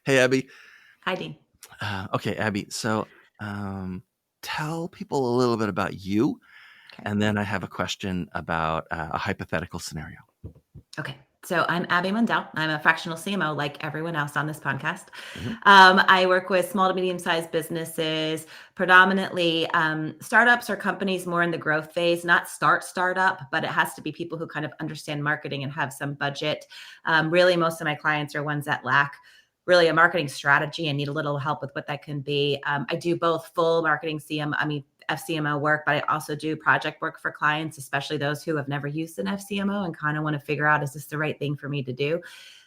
Hey, Abby. Hi, Dean. Okay, Abby. So, tell people a little bit about you, Okay. and then I have a question about a hypothetical scenario. Okay. So I'm Abby Mundell. I'm a fractional CMO like everyone else on this podcast. Mhm. I work with small to medium-sized businesses, predominantly startups or companies more in the growth phase, not startup, but it has to be people who kind of understand marketing and have some budget. Really, most of my clients are ones that lack really a marketing strategy and need a little help with what that can be. I do both full marketing FCMO work, but I also do project work for clients, especially those who have never used an FCMO and kind of want to figure out, is this the right thing for me to do?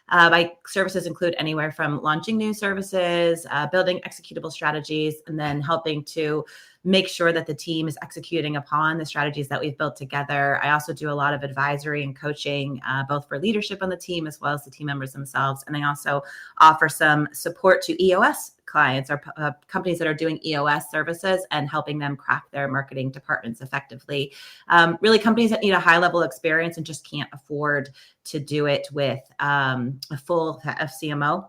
My services include anywhere from launching new services, building executable strategies, and then helping to make sure that the team is executing upon the strategies that we've built together. I also do a lot of advisory and coaching, both for leadership on the team as well as the team members themselves. And I also offer some support to EOS clients or companies that are doing EOS services and helping them craft their marketing departments effectively. Really, companies that need a high level experience and just can't afford to do it with a full FCMO.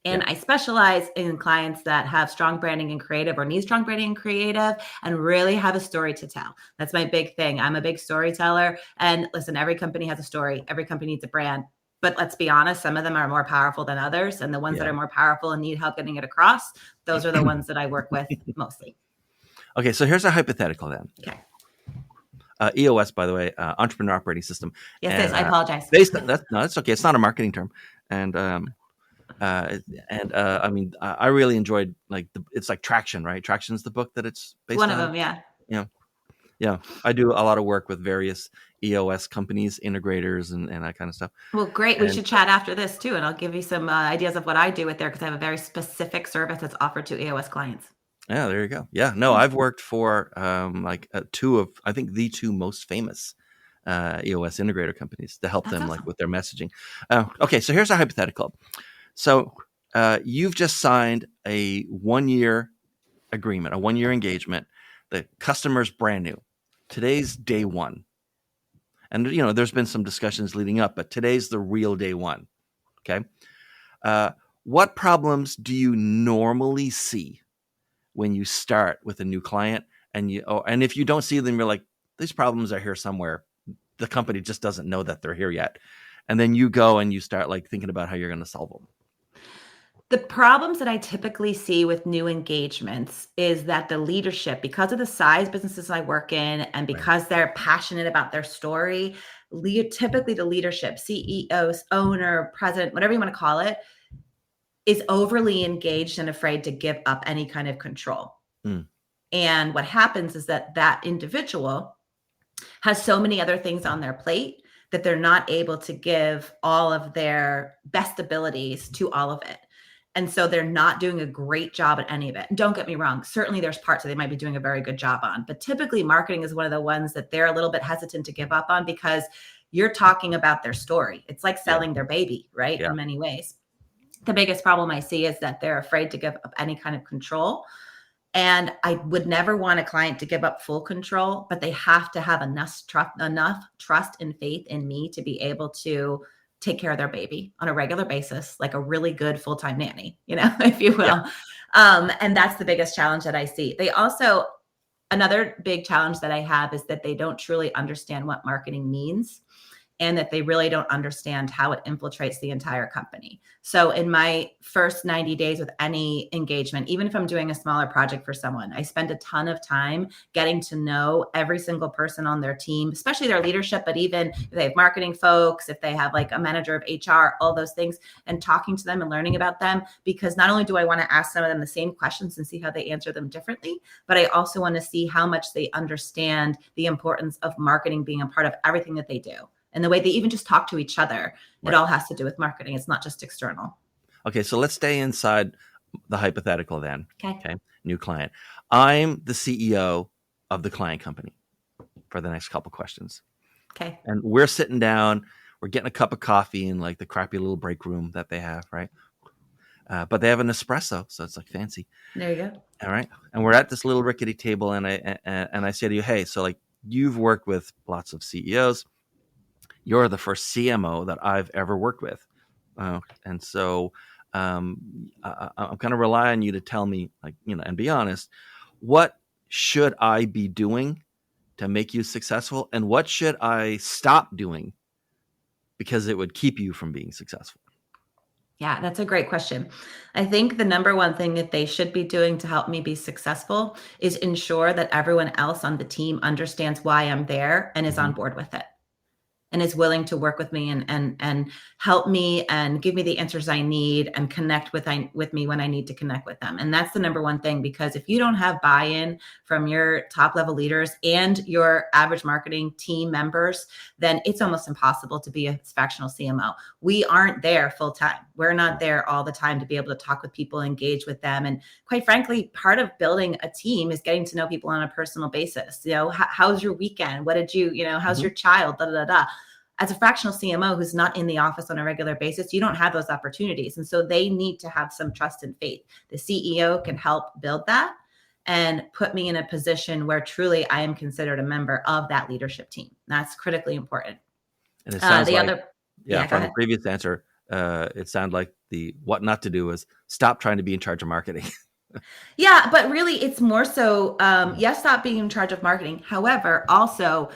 And I specialize in clients that have strong branding and creative or need strong branding and creative and really have a story to tell. That's my big thing. I'm a big storyteller. And listen, every company has a story. Every company needs a brand. But let's be honest, some of them are more powerful than others. And the ones that are more powerful and need help getting it across, those are the ones that I work with mostly. Okay, so here's a hypothetical then. Okay. EOS, by the way, Entrepreneur Operating System. Yes, and, I apologize. That's okay. It's not a marketing term. And I mean, I really enjoyed it's like Traction, right? Traction's the book that it's based One on. of them, yeah. Yeah. I do a lot of work with various EOS companies, integrators, and that kind of stuff. Well, great. We should chat after this too, and I'll give you some ideas of what I do with there because I have a very specific service that's offered to EOS clients. Yeah, there you go. Yeah, no, I've worked for two of, I think, the two most famous EOS integrator companies to help them Awesome. with their messaging. Okay, so here's a hypothetical. So you've just signed a 1-year agreement, a 1-year engagement. The customer's brand new. Today's day one. And, there's been some discussions leading up, but today's the real day one. Okay. What problems do you normally see when you start with a new client? And if you don't see them, you're like, these problems are here somewhere. The company just doesn't know that they're here yet. And then you go and you start thinking about how you're going to solve them. The problems that I typically see with new engagements is that the leadership, because of the size businesses I work in and because they're passionate about their story, typically the leadership, CEOs, owner, president, whatever you want to call it, is overly engaged and afraid to give up any kind of control. And what happens is that individual has so many other things on their plate that they're not able to give all of their best abilities to all of it. And so they're not doing a great job at any of it. And don't get me wrong. Certainly there's parts that they might be doing a very good job on, but typically marketing is one of the ones that they're a little bit hesitant to give up on because you're talking about their story. It's like selling their baby, right? Yeah. In many ways. The biggest problem I see is that they're afraid to give up any kind of control. And I would never want a client to give up full control, but they have to have enough trust and faith in me to be able to take care of their baby on a regular basis, like a really good full-time nanny, if you will. And that's the biggest challenge that I see. Another big challenge that I have is that they don't truly understand what marketing means and that they really don't understand how it infiltrates the entire company. So in my first 90 days with any engagement, even if I'm doing a smaller project for someone, I spend a ton of time getting to know every single person on their team, especially their leadership, but even if they have marketing folks, if they have a manager of HR, all those things, and talking to them and learning about them, because not only do I want to ask some of them the same questions and see how they answer them differently, but I also want to see how much they understand the importance of marketing being a part of everything that they do. And the way they even just talk to each other, It all has to do with marketing. It's not just external. Okay, so let's stay inside the hypothetical then. Okay. New client. I'm the CEO of the client company for the next couple questions. Okay. And we're sitting down, we're getting a cup of coffee in the crappy little break room that they have, right? But they have an espresso, so it's fancy. There you go. All right. And we're at this little rickety table, and I say to you, hey, so you've worked with lots of CEOs. You're the first CMO that I've ever worked with. And so I'm kind of rely on you to tell me, like, and be honest. What should I be doing to make you successful, and what should I stop doing because it would keep you from being successful? Yeah, that's a great question. I think the number one thing that they should be doing to help me be successful is ensure that everyone else on the team understands why I'm there and is Hmm. on board with it, and is willing to work with me and help me and give me the answers I need and connect with me when I need to connect with them. And that's the number one thing, because if you don't have buy-in from your top level leaders and your average marketing team members, then it's almost impossible to be a fractional CMO. We aren't there full time. We're not there all the time to be able to talk with people, engage with them. And quite frankly, part of building a team is getting to know people on a personal basis. How's your weekend? What did you, how's Hmm. your child? Da, da, da, da. As a fractional CMO who's not in the office on a regular basis, you don't have those opportunities. And so they need to have some trust and faith. The CEO can help build that and put me in a position where truly I am considered a member of that leadership team. That's critically important. And it sounds The like, other, yeah, yeah, go from the ahead. previous answer, it sounded like the what not to do is stop trying to be in charge of marketing. Yeah, but really it's more so, Yeah. yes, stop being in charge of marketing. However, also,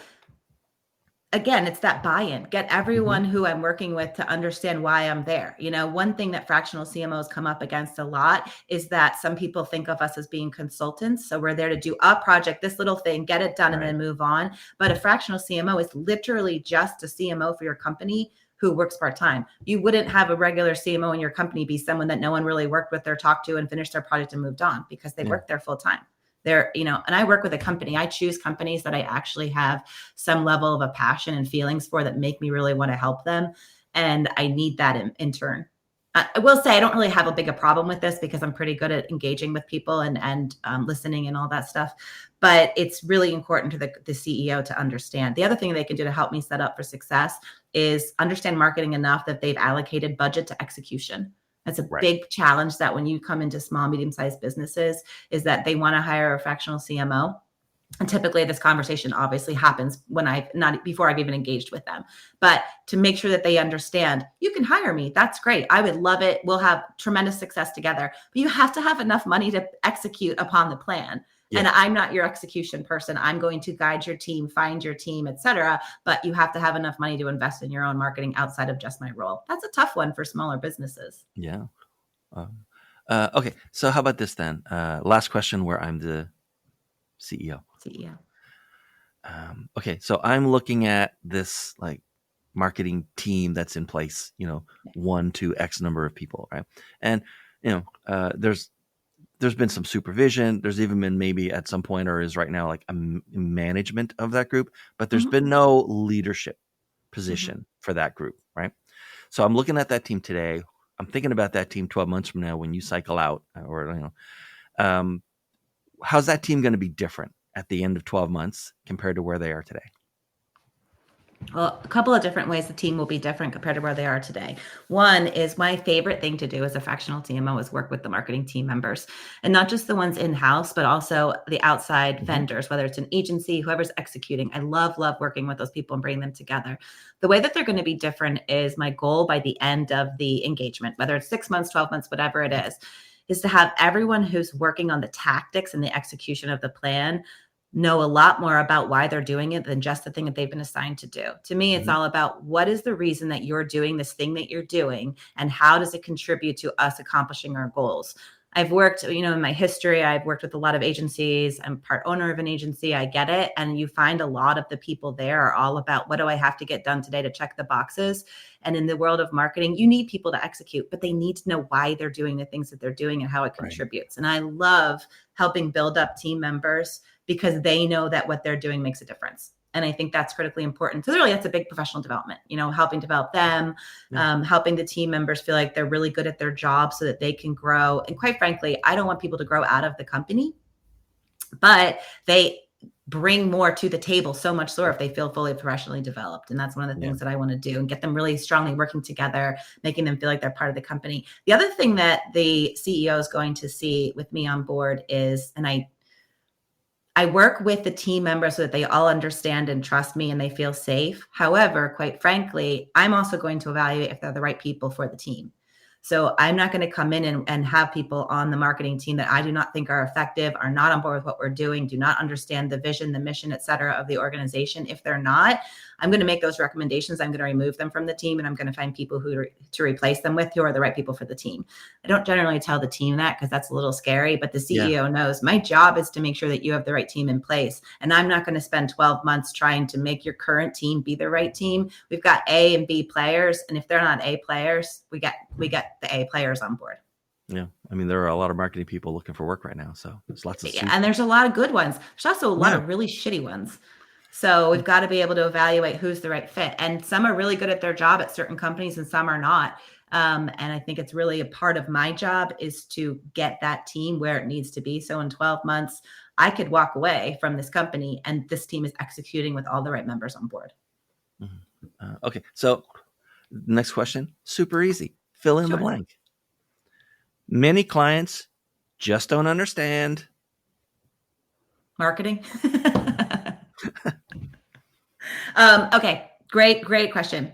again, it's that buy-in. Get Hmm. everyone who I'm working with to understand why I'm there. One thing that fractional CMOs come up against a lot is that some people think of us as being consultants. So we're there to do a project, this little thing, get it done, and Right. then move on. But a fractional CMO is literally just a CMO for your company who works part-time. You wouldn't have a regular CMO in your company be someone that no one really worked with or talked to and finished their project and moved on, because they Yeah. work there full-time. And I work with a company. I choose companies that I actually have some level of a passion and feelings for, that make me really want to help them. And I need that in turn. I will say I don't really have a big a problem with this, because I'm pretty good at engaging with people and listening and all that stuff. But it's really important to the CEO to understand. The other thing they can do to help me set up for success is understand marketing enough that they've allocated budget to execution. That's a Right. big challenge that when you come into small, medium-sized businesses, is that they want to hire a fractional CMO. And typically this conversation obviously happens when I've not before I've even engaged with them. But to make sure that they understand, you can hire me. That's great. I would love it. We'll have tremendous success together. But you have to have enough money to execute upon the plan. And Yeah. I'm not your execution person. I'm going to guide your team, find your team, et cetera. But you have to have enough money to invest in your own marketing outside of just my role. That's a tough one for smaller businesses. Yeah. Um, okay. So how about this then? Last question where I'm the CEO. CEO. Okay. So I'm looking at this like marketing team that's in place, 1 to X number of people. Right. And, there's been some supervision. There's even been maybe at some point, or is right now, like management of that group, but there's Mhm, been no leadership mhm. position for that group. Right. So I'm looking at that team today. I'm thinking about that team 12 months from now when you cycle out, or um, how's that team going to be different at the end of 12 months compared to where they are today? Well, a couple of different ways the team will be different compared to where they are today. One is, my favorite thing to do as a fractional CMO is work with the marketing team members, and not just the ones in-house, but also the outside Hmm. vendors, whether it's an agency, whoever's executing. I love working with those people and bringing them together. The way that they're going to be different is, my goal by the end of the engagement, whether it's 6 months, 12 months, whatever it is to have everyone who's working on the tactics and the execution of the plan know a lot more about why they're doing it than just the thing that they've been assigned to do. To me, it's Hmm. all about, what is the reason that you're doing this thing that you're doing, and how does it contribute to us accomplishing our goals? I've worked, in my history, I've worked with a lot of agencies. I'm part owner of an agency. I get it. And you find a lot of the people there are all about, what do I have to get done today to check the boxes? And in the world of marketing, you need people to execute, but they need to know why they're doing the things that they're doing and how it Right. contributes. And I love helping build up team members, because they know that what they're doing makes a difference. And I think that's critically important. So really, that's a big professional development, helping develop them, Yeah. helping the team members feel like they're really good at their job so that they can grow. And quite frankly, I don't want people to grow out of the company, but they bring more to the table, so much so if they feel fully professionally developed. And that's one of the Yeah. things that I want to do, and get them really strongly working together, making them feel like they're part of the company. The other thing that the CEO is going to see with me on board is, and I work with the team members so that they all understand and trust me and they feel safe. However, quite frankly, I'm also going to evaluate if they're the right people for the team. So I'm not going to come in and have people on the marketing team that I do not think are effective, are not on board with what we're doing, do not understand the vision, the mission, et cetera, of the organization. If they're not, I'm going to make those recommendations. I'm going to remove them from the team, and I'm going to find people to replace them with who are the right people for the team. I don't generally tell the team that because that's a little scary, but the CEO knows my job is to make sure that you have the right team in place. And I'm not going to spend 12 months trying to make your current team be the right team. We've got A and B players. And if they're not A players, we get the A players on board. Yeah. I mean, there are a lot of marketing people looking for work right now. So there's lots of and there's a lot of good ones. There's also a lot of really shitty ones. So we've got to be able to evaluate who's the right fit. And some are really good at their job at certain companies and some are not. And I think it's really a part of my job is to get that team where it needs to be. So in 12 months, I could walk away from this company and this team is executing with all the right members on board. Okay. So next question, super easy. Fill in the blank. Many clients just don't understand marketing. Okay. Great question.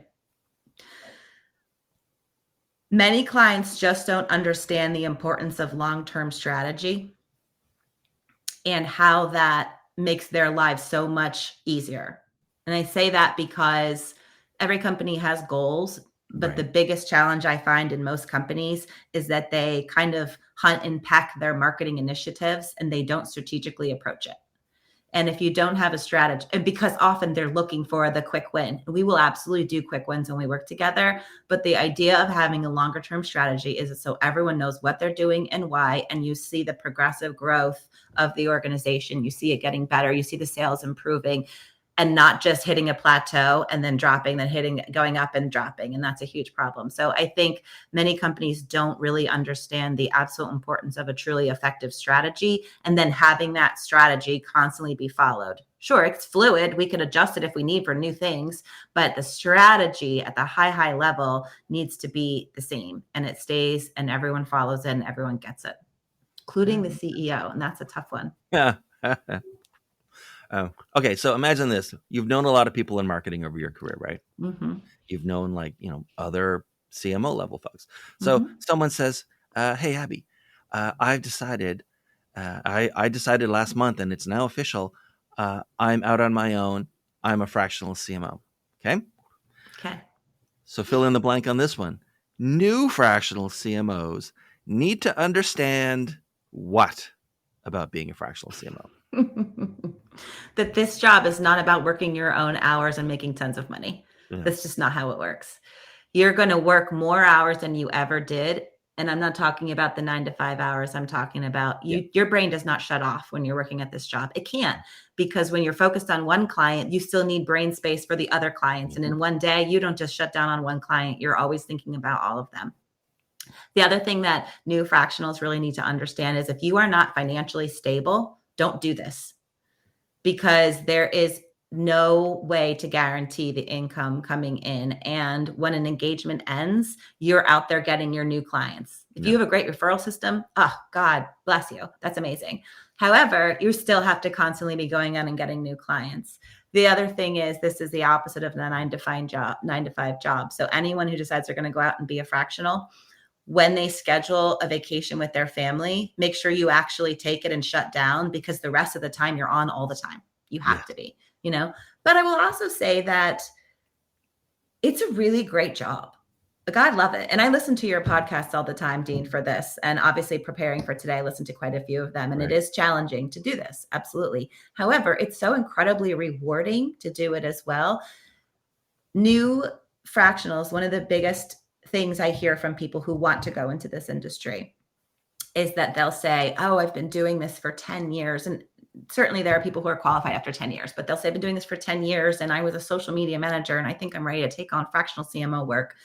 Many clients just don't understand the importance of long-term strategy and how that makes their lives so much easier. And I say that because every company has goals, but the biggest challenge I find in most companies is that they kind of hunt and peck their marketing initiatives and they don't strategically approach it. And if you don't have a strategy, and because often they're looking for the quick win, we will absolutely do quick wins when we work together. But the idea of having a longer term strategy is so everyone knows what they're doing and why, and you see the progressive growth of the organization. You see it getting better. You see the sales improving and not just hitting a plateau and then dropping, then going up and dropping. And that's a huge problem. So I think many companies don't really understand the absolute importance of a truly effective strategy and then having that strategy constantly be followed. Sure, it's fluid. We can adjust it if we need for new things, but the strategy at the high level needs to be the same and it stays and everyone follows it and everyone gets it, including the CEO. And that's a tough one. Yeah. Okay, so imagine this. You've known a lot of people in marketing over your career, right? Mm-hmm. You've known other CMO level folks. So someone says, hey, Abby, I've decided, I decided last month and it's now official. I'm out on my own. I'm a fractional CMO. Okay. So fill in the blank on this one. New fractional CMOs need to understand what about being a fractional CMO? That this job is not about working your own hours and making tons of money. Yeah. That's just not how it works. You're going to work more hours than you ever did. And I'm not talking about the 9 to 5 hours. I'm talking about your brain does not shut off when you're working at this job. It can't, because when you're focused on one client, you still need brain space for the other clients. And in one day, you don't just shut down on one client. You're always thinking about all of them. The other thing that new fractionals really need to understand is if you are not financially stable, don't do this, because there is no way to guarantee the income coming in. And when an engagement ends, you're out there getting your new clients. If you have a great referral system, oh, God bless you. That's amazing. However, you still have to constantly be going on and getting new clients. The other thing is this is the opposite of the 9 to 5 job. So anyone who decides they're going to go out and be a fractional, when they schedule a vacation with their family, make sure you actually take it and shut down, because the rest of the time you're on all the time. You have to be, But I will also say that it's a really great job. Like, I love it. And I listen to your podcasts all the time, Dean, for this. And obviously preparing for today, I listened to quite a few of them. And it is challenging to do this. Absolutely. However, it's so incredibly rewarding to do it as well. New fractionals, one of the biggest things I hear from people who want to go into this industry is that they'll say, oh, I've been doing this for 10 years. And certainly there are people who are qualified after 10 years, but they'll say I've been doing this for 10 years and I was a social media manager and I think I'm ready to take on fractional CMO work.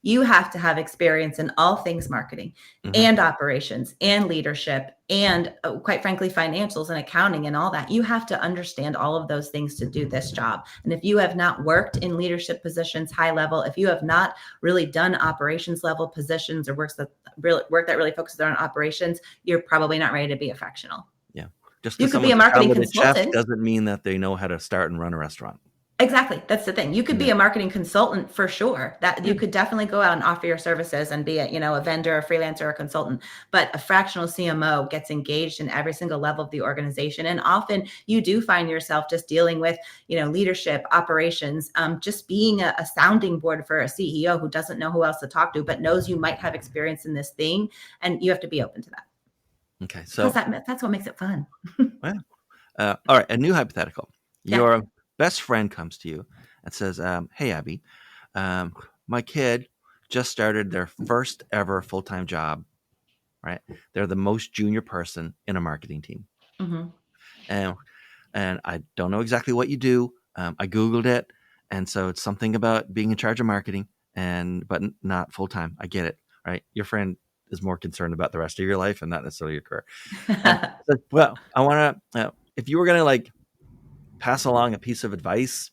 You have to have experience in all things marketing and operations and leadership and quite frankly, financials and accounting and all that. You have to understand all of those things to do this job. And if you have not worked in leadership positions, high level, if you have not really done operations level positions or work that really focuses on operations, you're probably not ready to be a fractional. Yeah. Just you could be a marketing consultant. Chef doesn't mean that they know how to start and run a restaurant. Exactly. That's the thing. You could be Yeah. a marketing consultant for sure. That you could definitely go out and offer your services and be a vendor, a freelancer, a consultant. But a fractional CMO gets engaged in every single level of the organization. And often you do find yourself just dealing with, leadership, operations, just being a sounding board for a CEO who doesn't know who else to talk to, but knows you might have experience in this thing. And you have to be open to that. Okay. Because So, that's what makes it fun. well, all right, a new hypothetical. Yeah. Your best friend comes to you and says, "Hey, Abby, um, my kid just started their first ever full time job. Right? They're the most junior person in a marketing team, Hmm. and I don't know exactly what you do. I googled it, and so it's something about being in charge of marketing, but not full time. I get it, right? Your friend is more concerned about the rest of your life and not necessarily your career. And so, well, I want to. If you were going to like pass along a piece of advice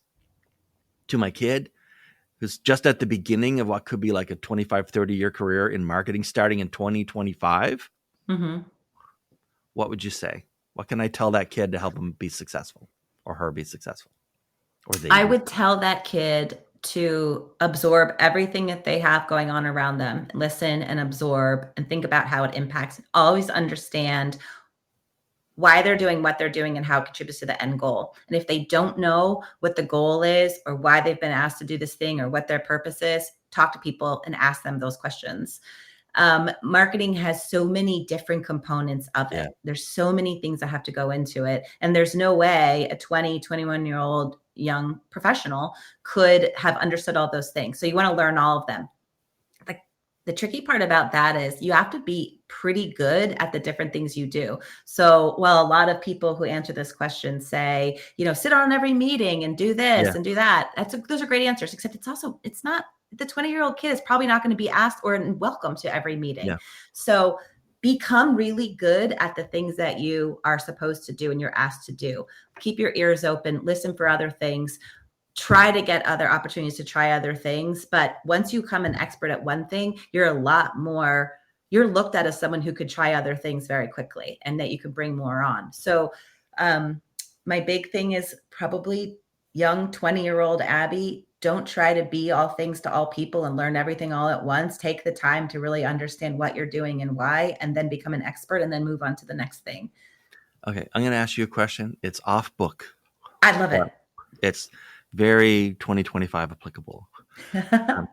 to my kid who's just at the beginning of what could be like a 25, 30-year career in marketing starting in 2025, Hmm. what would you say? What can I tell that kid to help him be successful or her be successful or they I be? would tell that kid to absorb everything that they have going on around them, listen and absorb and think about how it impacts. Always understand why they're doing what they're doing and how it contributes to the end goal. And if they don't know what the goal is or why they've been asked to do this thing or what their purpose is, talk to people and ask them those questions. Marketing has so many different components of Yeah. it. There's so many things that have to go into it. And there's no way a 20, 21-year-old young professional could have understood all those things. So you want to learn all of them. Like the tricky part about that is you have to be pretty good at the different things you do. So while a lot of people who answer this question say, sit on every meeting and do this Yeah. and do that, those are great answers, except it's not, the 20-year-old kid is probably not going to be asked or welcome to every meeting. Yeah. So become really good at the things that you are supposed to do and you're asked to do. Keep your ears open, listen for other things, try to get other opportunities to try other things. But once you become an expert at one thing, you're looked at as someone who could try other things very quickly and that you could bring more on. So my big thing is probably young 20-year-old Abby, don't try to be all things to all people and learn everything all at once. Take the time to really understand what you're doing and why, and then become an expert and then move on to the next thing. Okay. I'm going to ask you a question. It's off book, I love but it. it's very 2025 applicable. Um,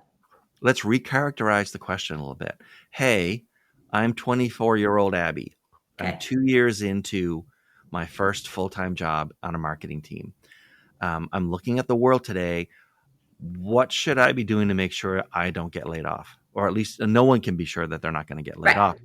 let's recharacterize the question a little bit. Hey, I'm 24-year-old Abby. I'm Okay. 2 years into my first full time job on a marketing team. I'm looking at the world today. What should I be doing to make sure I don't get laid off? Or at least no one can be sure that they're not going to get laid Right. off.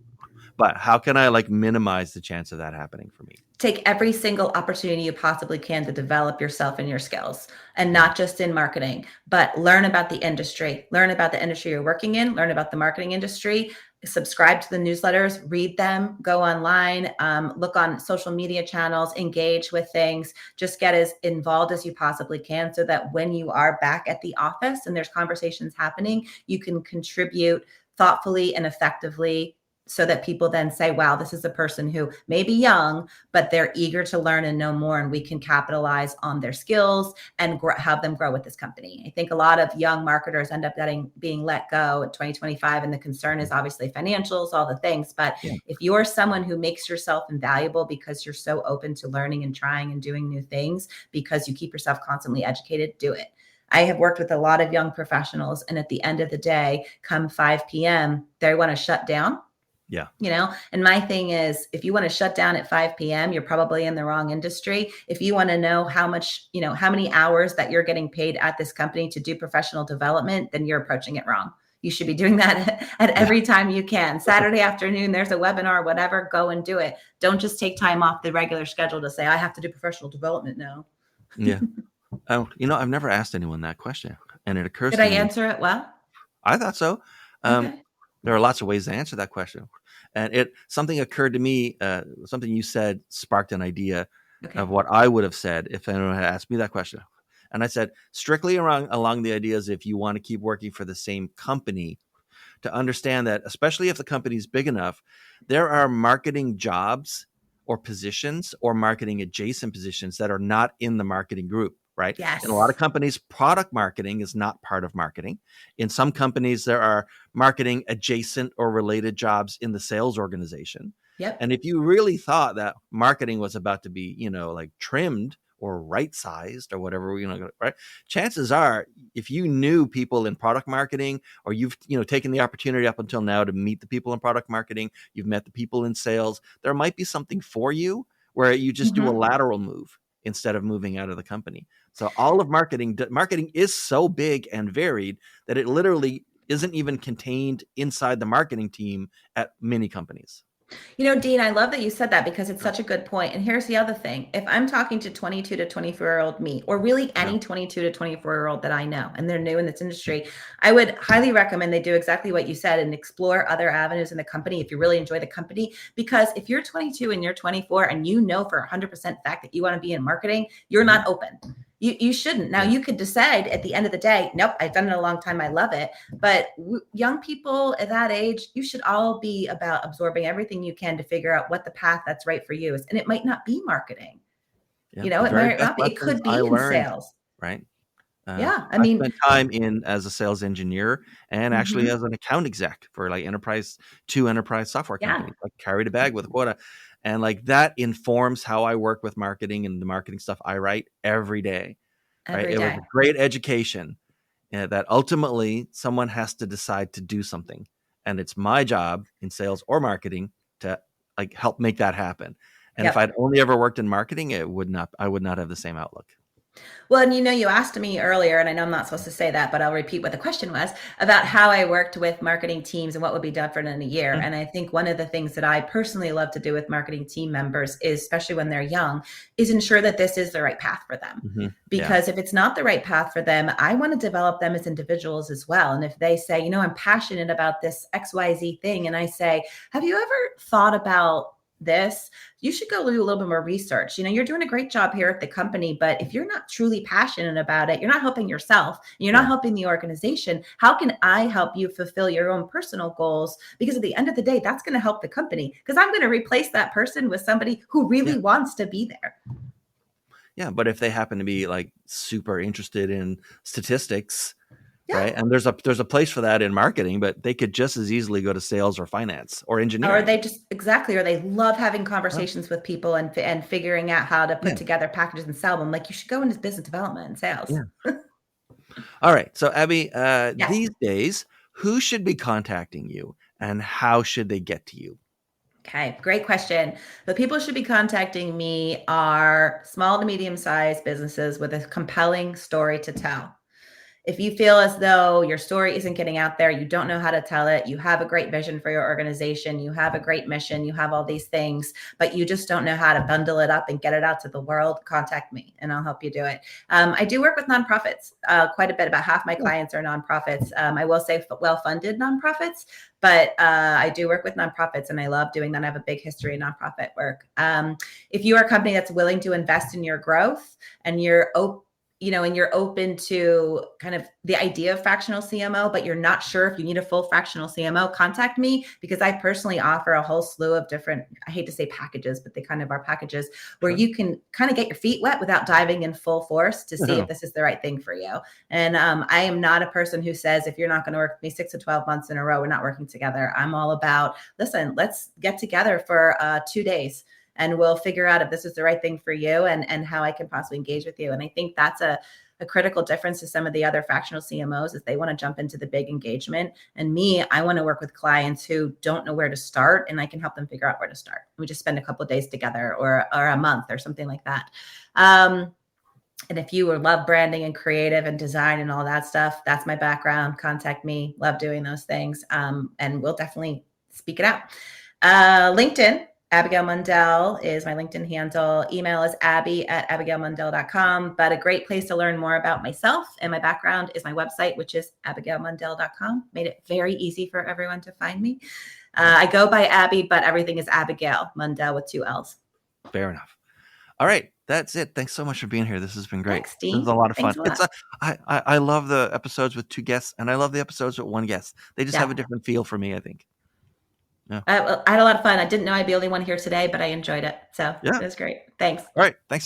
But how can I like minimize the chance of that happening for me? Take every single opportunity you possibly can to develop yourself and your skills, and Yeah. not just in marketing, but learn about the industry, learn about the industry you're working in, learn about the marketing industry, subscribe to the newsletters, read them, go online, look on social media channels, engage with things, just get as involved as you possibly can so that when you are back at the office and there's conversations happening, you can contribute thoughtfully and effectively so that people then say, wow, this is a person who may be young, but they're eager to learn and know more, and we can capitalize on their skills and have them grow with this company. I think a lot of young marketers end up being let go in 2025, and the concern is obviously financials, all the things. But Yeah. if you're someone who makes yourself invaluable because you're so open to learning and trying and doing new things, because you keep yourself constantly educated, do it. I have worked with a lot of young professionals, and at the end of the day, come 5 p.m., they want to shut down. Yeah. And my thing is, if you want to shut down at 5 p.m., you're probably in the wrong industry. If you want to know how much, how many hours that you're getting paid at this company to do professional development, then you're approaching it wrong. You should be doing that at Yeah. every time you can. Saturday afternoon, there's a webinar, whatever, go and do it. Don't just take time off the regular schedule to say, I have to do professional development now. Yeah. Oh, I've never asked anyone that question. And it occurs Did to I me, answer it well? I thought so. Um, Okay. there are lots of ways to answer that question. And something occurred to me, something you said sparked an idea Okay. of what I would have said if anyone had asked me that question. And I said, strictly along the ideas, if you want to keep working for the same company, to understand that, especially if the company is big enough, there are marketing jobs or positions or marketing adjacent positions that are not in the marketing group. right? In a lot Yes. of companies, product marketing is not part of marketing. In some companies, there are marketing adjacent or related jobs in the sales organization. Yep. And if you really thought that marketing was about to be, like trimmed or right sized or whatever, right? Chances are, if you knew people in product marketing, or you've, taken the opportunity up until now to meet the people in product marketing, you've met the people in sales, there might be something for you where you just do a Mhm. lateral move instead of moving out of the company. So all of marketing is so big and varied that it literally isn't even contained inside the marketing team at many companies. Dean, I love that you said that because it's such a good point. And here's the other thing. If I'm talking to 22 to 24-year-old me, or really Yeah. any 22 to 24-year-old that I know, and they're new in this industry, I would highly recommend they do exactly what you said and explore other avenues in the company if you really enjoy the company. Because if you're 22 and you're 24 and you know for 100% fact that you want to be in marketing, you're Mhm. not open. You shouldn't. Now, Yeah. you could decide at the end of the day, nope, I've done it a long time. I love it. But young people at that age, you should all be about absorbing everything you can to figure out what the path that's right for you is. And it might not be marketing. Yeah. The It very might best not be. It lessons could I be in learned, sales. right? Yeah. I I mean, spent time in as a sales engineer and actually mhm. as an account exec for like two enterprise software Yeah, companies. I carried a bag with a quota, and like that informs how I work with marketing and the marketing stuff I write every day. Right? every It was day. a great education, that ultimately someone has to decide to do something, and it's my job in sales or marketing to like help make that happen. And if I'd Yep. only ever worked in marketing, I would not have the same outlook. Well, and you asked me earlier, and I know I'm not supposed to say that, but I'll repeat what the question was about how I worked with marketing teams and what would be different in a year. Yeah. And I think one of the things that I personally love to do with marketing team members is, especially when they're young, is ensure that this is the right path for them. Yeah. Because if it's not the right path for them, I want to develop them as individuals as well. And if they say, I'm passionate about this XYZ thing, and I say, have you ever thought about this? You should go do a little bit more research. You're doing a great job here at the company, but if you're not truly passionate about it, you're not helping yourself, you're not Yeah. helping the organization. How can I help you fulfill your own personal goals? Because at the end of the day, that's going to help the company, because I'm going to replace that person with somebody who Yeah. really wants to be there. Yeah. But if they happen to be like super interested in statistics, Yeah. right? And there's a place for that in marketing, but they could just as easily go to sales or finance or Or engineering. they just exactly, or they love having Huh? conversations with people and figuring out how to put Yeah. together packages and sell them. Like, you should go into business development and sales. Yeah. All right. So Abby, Yes. these days, who should be contacting you and how should they get to you? Okay, great question. The people should be contacting me are small to medium sized businesses with a compelling story to tell. If you feel as though your story isn't getting out there, you don't know how to tell it, you have a great vision for your organization, you have a great mission, you have all these things, but you just don't know how to bundle it up and get it out to the world, contact me and I'll help you do it. I do work with nonprofits quite a bit. About half my clients are nonprofits. I will say well-funded nonprofits, but I do work with nonprofits and I love doing that. I have a big history in nonprofit work. If you are a company that's willing to invest in your growth and you're open, and you're open to kind of the idea of fractional CMO, but you're not sure if you need a full fractional CMO, contact me, because I personally offer a whole slew of different, I hate to say packages, but they kind of are packages where Sure. you can kind of get your feet wet without diving in full force to see if this is the right thing for you. And I am not a person who says, if you're not going to work with me 6 to 12 months in a row, we're not working together. I'm all about, listen, let's get together for 2 days and we'll figure out if this is the right thing for you and how I can possibly engage with you. And I think that's a critical difference to some of the other fractional CMOs, is they want to jump into the big engagement. And me, I want to work with clients who don't know where to start, and I can help them figure out where to start. We just spend a couple of days together, or a month or something like that. And if you love branding and creative and design and all that stuff, that's my background. Contact me. Love doing those things. And we'll definitely speak it out. LinkedIn, Abigail Mundell is my LinkedIn handle. Email is abby@abigailmundell.com. But a great place to learn more about myself and my background is my website, which is abigailmundell.com. Made it very easy for everyone to find me. I go by Abby, but everything is Abigail Mundell with 2 L's. Fair enough. All right, that's it. Thanks so much for being here. This has been great. Thanks, This is Dean. a lot of fun. Thanks a It's lot. I love the episodes with 2 guests, and I love the episodes with 1 guest. They just have a Yeah. different feel for me, I think. Yeah. I had a lot of fun. I didn't know I'd be the only one here today, but I enjoyed it. So Yeah. it was great. Thanks. All right. Thanks.